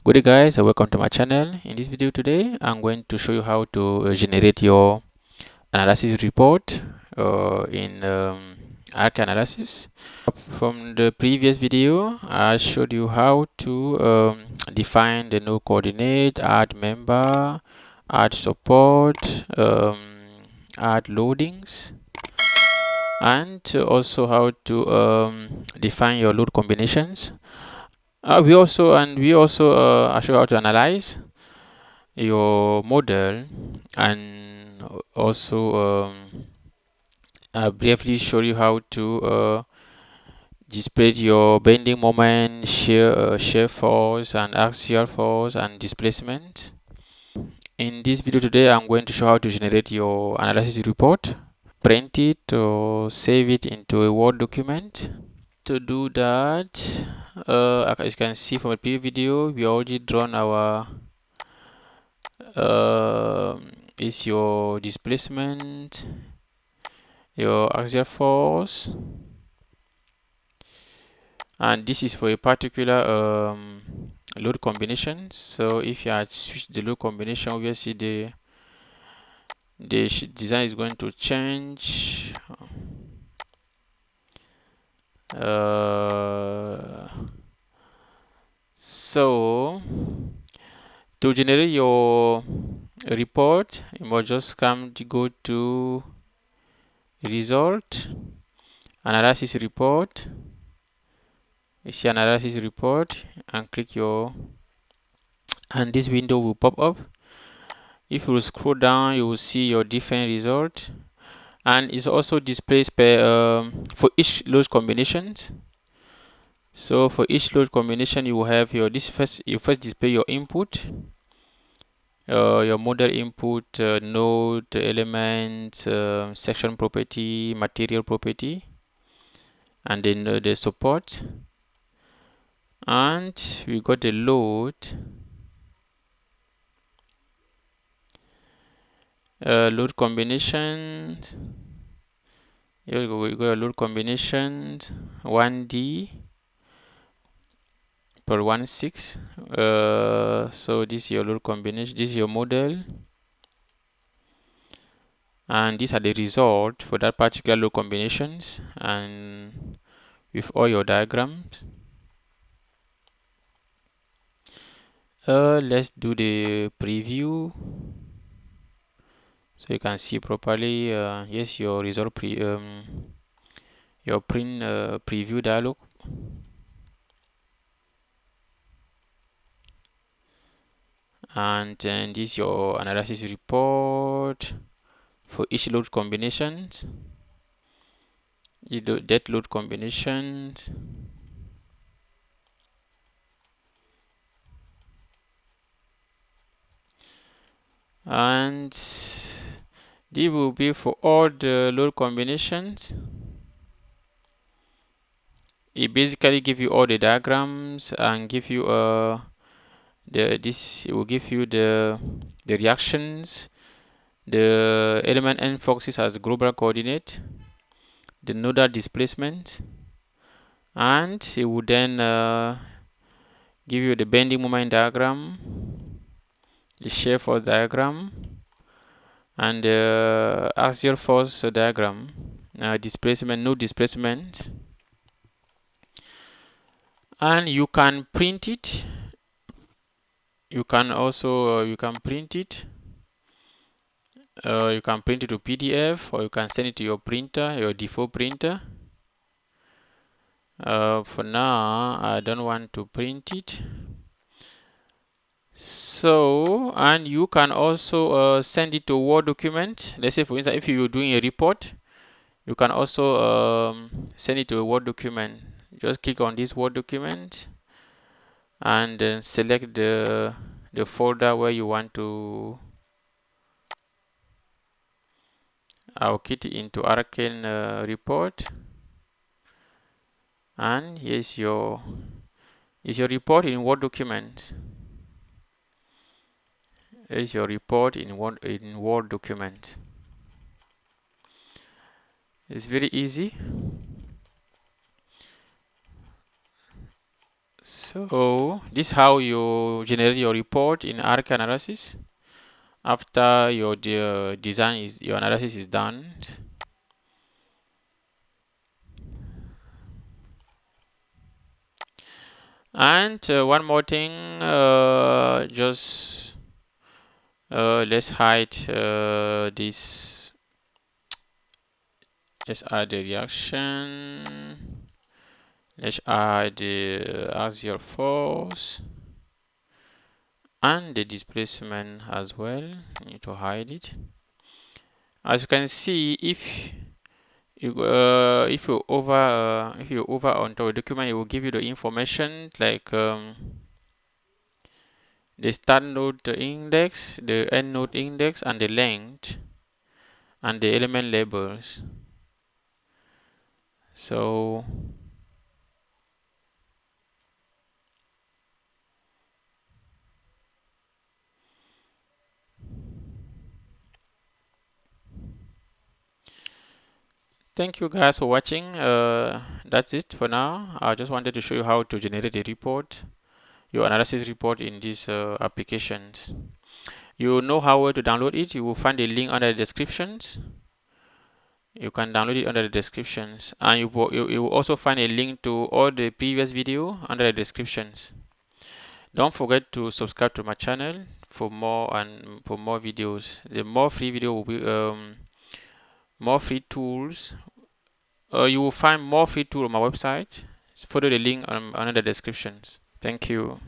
Good day guys, and welcome to my channel. In this video today I'm going to show you how to generate your analysis report in RKANALYSIS. From the previous video I showed you how to define the node coordinate, add member, add support, add loadings, and also how to define your load combinations. We also I show you how to analyze your model, and also I briefly show you how to display your bending moment, shear force, and axial force, and displacement. In this video today I'm going to show how to generate your analysis report, print it or save it into a Word document. To do that, as you can see from the previous video, we already drawn our is your displacement, your axial force, and this is for a particular load combination. So if you had switched the load combination, obviously the design is going to change. So to generate your report, you must just go to result, analysis report. You see analysis report and click and this window will pop up. If you scroll down, you will see your different result, and it's also displays per for each load combinations. So for each load combination, you will have you first display your input, your model input, node, element, section property, material property, and then the support, and we got the load. Load combinations. Here we go. Load combinations 1D per 1.6. So this is your load combination. This is your model, and these are the results for that particular load combinations, and with all your diagrams. Let's do the preview so you can see properly. Yes, your result your print preview dialog, and then this is your analysis report for each load combinations, that load combinations, and this will be for all the load combinations. It basically give you all the diagrams and give you it will give you the reactions, the element n focuses as global coordinate, the nodal displacement, and it will then give you the bending moment diagram, the shear force diagram, and the axial force diagram, displacement, node displacement, and you can print it. You can also you can print it. You can print it to PDF, or you can send it to your printer, your default printer. For now, I don't want to print it. So, and you can also send it to Word document. Let's say, for instance, if you're doing a report, you can also send it to a Word document. Just click on this Word document and then select the folder where you want to allocate it into RKAN report. And here's your report in Word document. Here's your report in Word document. It's very easy. So So this is how you generate your report in RKANALYSIS after your your analysis is done. And one more thing, just let's hide this. Let's add the reaction. Let's add the axial force and the displacement as well. I need to hide it. As you can see, if you over onto a document, it will give you the information like the start node index, the end node index, and the length, and the element labels. So thank you guys for watching. That's it for now. I just wanted to show you how to generate a report, your analysis report in these applications. You know how to download it. You will find a link under the descriptions. You can download it under the descriptions, and you will also find a link to all the previous video under the descriptions. Don't forget to subscribe to my channel for more videos. The more free video will be more free tools. You will find more free tools on my website. Follow the link under the descriptions. Thank you.